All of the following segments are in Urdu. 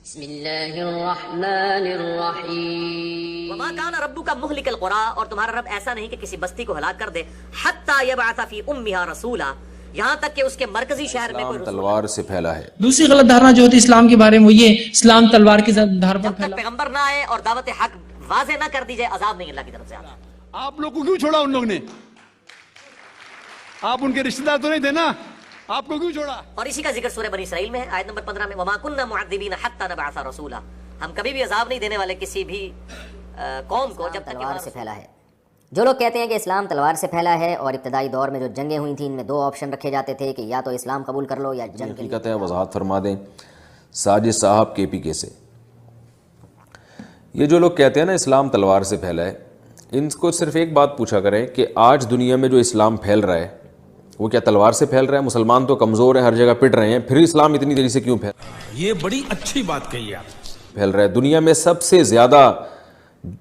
بسم اللہ الرحمن الرحیم وما کان ربک مہلک القری، اور تمہارا رب ایسا نہیں کہ کسی بستی کو ہلاک کر دے حتی یبعث فی امہا رسولا، یہاں تک کہ اس کے مرکزی شہر میں کوئی اسلام تلوار سے پھیلا ہے۔ دوسری غلط دھارنا جو ہوتی ہے اسلام کے بارے میں وہ یہ اسلام تلوار کی دھار پر جب تک پھیلا۔ پیغمبر نہ آئے اور دعوت حق واضح نہ کر دی جائے، عذاب نہیں اللہ کی طرف سے آتا۔ آپ لوگ کو کیوں چھوڑا ان لوگ نے؟ آپ ان کے رشتہ دار تو نہیں تھے نا، آپ کو کیوں چھوڑا؟ اور اسی کا ذکر سورہ بنی اسرائیل میں ہے، آیت نمبر 15 میں، وما كنا معذبین حتی نبعث رسولا، ہم کبھی بھی عذاب نہیں دینے والے کسی بھی قوم کو جب تک کہ تلوار سے پھیلا ہے۔ جو لوگ کہتے ہیں کہ اسلام تلوار سے پھیلا ہے، اور ابتدائی دور میں جو جنگیں ہوئی تھیں ان میں دو آپشن رکھے جاتے تھے کہ یا تو اسلام قبول کر لو یا جنگ کے لیے۔ حقیقت ہے، وضاحت فرما دیں ساجد صاحب کے پی کے سے۔ یہ جو لوگ کہتے ہیں نا اسلام تلوار سے پھیلا ہے، ان کو صرف ایک بات پوچھا کریں کہ آج دنیا میں جو اسلام پھیل رہا ہے وہ کیا تلوار سے پھیل رہا ہے؟ مسلمان تو کمزور ہیں، ہر جگہ پٹ رہے ہیں، پھر اسلام اتنی دیر سے کیوں پھیل رہا ہے؟ یہ بڑی اچھی بات کہی آپ۔ پھیل رہا ہے دنیا میں سب سے زیادہ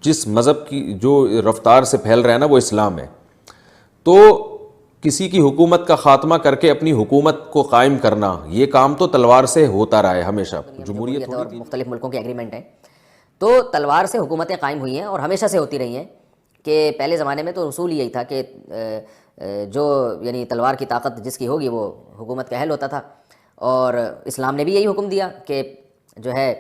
جس مذہب کی جو رفتار سے پھیل رہا ہے نا وہ اسلام ہے۔ تو کسی کی حکومت کا خاتمہ کر کے اپنی حکومت کو قائم کرنا، یہ کام تو تلوار سے ہوتا رہا ہے ہمیشہ۔ جمہوریت اور مختلف ملکوں کے ایگریمنٹ ہیں، تو تلوار سے حکومتیں قائم ہوئی ہیں اور ہمیشہ سے ہوتی رہی ہیں۔ کہ پہلے زمانے میں تو اصول یہی تھا کہ جو یعنی تلوار کی طاقت جس کی ہوگی وہ حکومت کا اہل ہوتا تھا، اور اسلام نے بھی یہی حکم دیا کہ جو ہے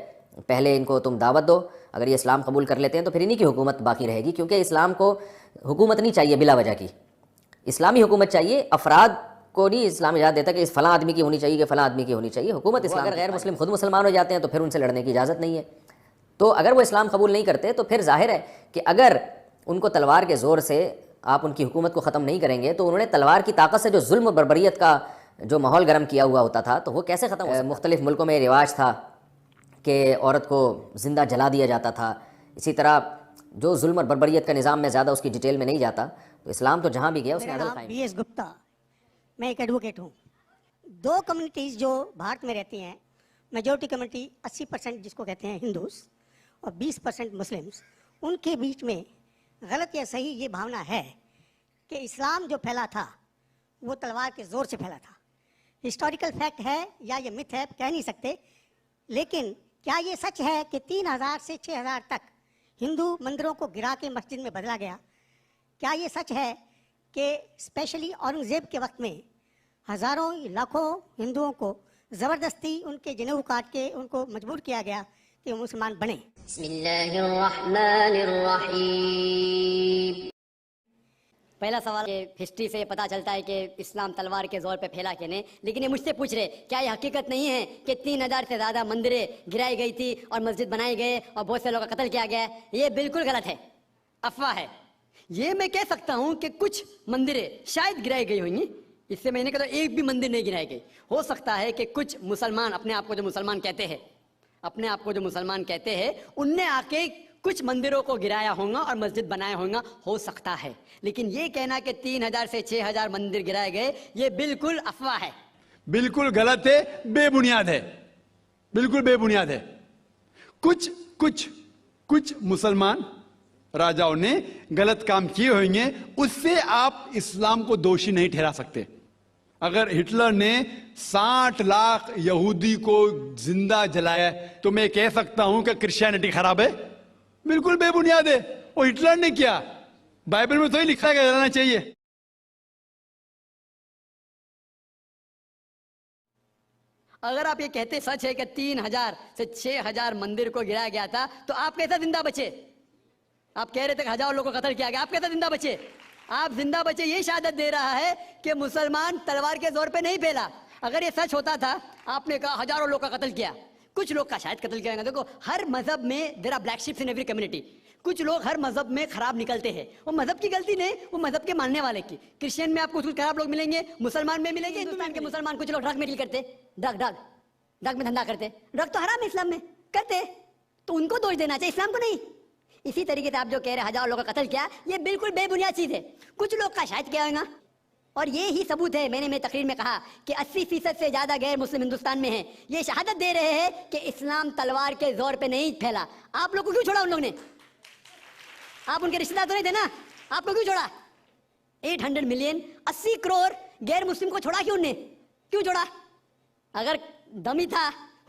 پہلے ان کو تم دعوت دو، اگر یہ اسلام قبول کر لیتے ہیں تو پھر انہی کی حکومت باقی رہے گی، کیونکہ اسلام کو حکومت نہیں چاہیے بلا وجہ کی، اسلامی حکومت چاہیے، افراد کو نہیں اسلام اجازت دیتا کہ اس فلاں آدمی کی ہونی چاہیے کہ فلاں آدمی کی ہونی چاہیے، حکومت اسلام۔ اگر غیر مسلم خود مسلمان ہو جاتے ہیں تو پھر ان سے لڑنے کی اجازت نہیں ہے۔ تو اگر وہ اسلام قبول نہیں کرتے تو پھر ظاہر ہے کہ اگر ان کو تلوار کے زور سے آپ ان کی حکومت کو ختم نہیں کریں گے تو انہوں نے تلوار کی طاقت سے جو ظلم و بربریت کا جو ماحول گرم کیا ہوا ہوتا تھا تو وہ کیسے ختم ہو؟ مختلف ملکوں میں رواج تھا کہ عورت کو زندہ جلا دیا جاتا تھا، اسی طرح جو ظلم اور بربریت کا نظام میں زیادہ اس کی ڈیٹیل میں نہیں جاتا، تو اسلام تو جہاں بھی گیا اس نے عدل قائم۔ بی ایس گپتا، میں ایک ایڈوکیٹ ہوں۔ دو کمیونٹیز جو بھارت میں رہتی ہیں، میجورٹی کمیونٹی 80% جس کو کہتے ہیں ہندوز اور 20% مسلمس، ان کے بیچ میں غلط یا صحیح یہ بھاونا ہے کہ اسلام جو پھیلا تھا وہ تلوار کے زور سے پھیلا تھا۔ ہسٹوریکل فیکٹ ہے یا یہ مت ہے کہہ نہیں سکتے، لیکن کیا یہ سچ ہے کہ 3000 سے 6000 تک ہندو مندروں کو گرا کے مسجد میں بدلا گیا؟ کیا یہ سچ ہے کہ اسپیشلی اورنگزیب کے وقت میں ہزاروں لاکھوں ہندوؤں کو زبردستی ان کے جنیو کاٹ کے ان کو مجبور کیا گیا کہ وہ مسلمان بنے؟ بسم اللہ الرحمن الرحیم پہلا سوال کہ ہسٹری سے پتہ چلتا ہے کہ اسلام تلوار کے زور پہ پھیلا کہ نہیں، لیکن یہ مجھ سے پوچھ رہے کیا یہ حقیقت نہیں ہے کہ 3000 سے زیادہ مندریں گرائی گئی تھی اور مسجد بنائے گئے اور بہت سے لوگوں کا قتل کیا گیا ہے؟ یہ بالکل غلط ہے، افواہ ہے۔ یہ میں کہہ سکتا ہوں کہ کچھ مندریں شاید گرائی گئی ہوئیں گی، اس سے میں نے کہا ایک بھی مندر نہیں گرائی گئی۔ ہو سکتا ہے کہ کچھ مسلمان اپنے آپ کو جو مسلمان کہتے ہیں ان نے آ کے کچھ مندروں کو گرایا ہوگا اور مسجد بنایا ہوگا، ہو سکتا ہے، لیکن یہ کہنا کہ 3000 سے 6000 مندر گرائے گئے یہ بالکل افواہ ہے، بالکل غلط ہے، بے بنیاد ہے، بالکل بے بنیاد ہے۔ کچھ مسلمان راجاؤں نے غلط کام کیے ہوئیں گے، اس سے آپ اسلام کو دوشی نہیں ٹھہرا سکتے۔ اگر ہٹلر نے 60 لاکھ یہودی کو زندہ جلایا تو میں کہہ سکتا ہوں کہ کرسچینٹی خراب ہے؟ بالکل بے بنیاد ہے۔ وہ ہٹلر نے کیا، بائبل میں تو ہی لکھا ہے کہ جلانا چاہیے۔ اگر آپ یہ کہتے سچ ہے کہ 3000 سے 6000 مندر کو گرایا گیا تھا تو آپ کیسا زندہ بچے؟ آپ کہہ رہے تھے کہ ہزاروں لوگوں کو قتل کیا گیا، آپ کیسا زندہ بچے؟ آپ زندہ بچے یہ شہادت دے رہا ہے کہ مسلمان تلوار کے زور پہ نہیں پھیلا۔ اگر یہ سچ ہوتا تھا، آپ نے کہا ہزاروں لوگ کا قتل کیا، کچھ لوگ کا شاید قتل کیا گیا۔ دیکھو ہر مذہب میں there are black sheeps in every community, کچھ لوگ ہر مذہب میں خراب نکلتے ہیں، وہ مذہب کی غلطی نہیں، وہ مذہب کے ماننے والے کی۔ کرسچین میں آپ کو کچھ خراب لوگ ملیں گے، مسلمان میں ملیں گے۔ ہندوستان کے مسلمان کچھ لوگ ڈرگ میں ڈیل کرتے، ڈرگ میں دھندا کرتے، ڈرگ تو حرام ہے اسلام میں، کرتے تو ان کو دوش دینا چاہیے، اسلام کو نہیں۔ اسی طریقے سے آپ جو کہہ رہے ہزاروں لوگوں کا قتل کیا، یہ بالکل بے بنیاد چیز ہے، کچھ لوگ کا شاید کیا ہوگا، اور یہی ثبوت ہے۔ میں نے میری تقریر میں کہا کہ 80% سے زیادہ غیر مسلم ہندوستان میں ہیں، یہ شہادت دے رہے ہیں کہ اسلام تلوار کے زور پہ نہیں پھیلا۔ آپ لوگ کو کیوں چھوڑا ان لوگ نے؟ آپ ان کے رشتہ دار تو نہیں تھے نا، آپ کو کیوں چھوڑا؟ 800 ملین 80 کروڑ غیر مسلم کو چھوڑا کیوں نے؟ کیوں چھوڑا؟ اگر دم ہی تھا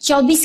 24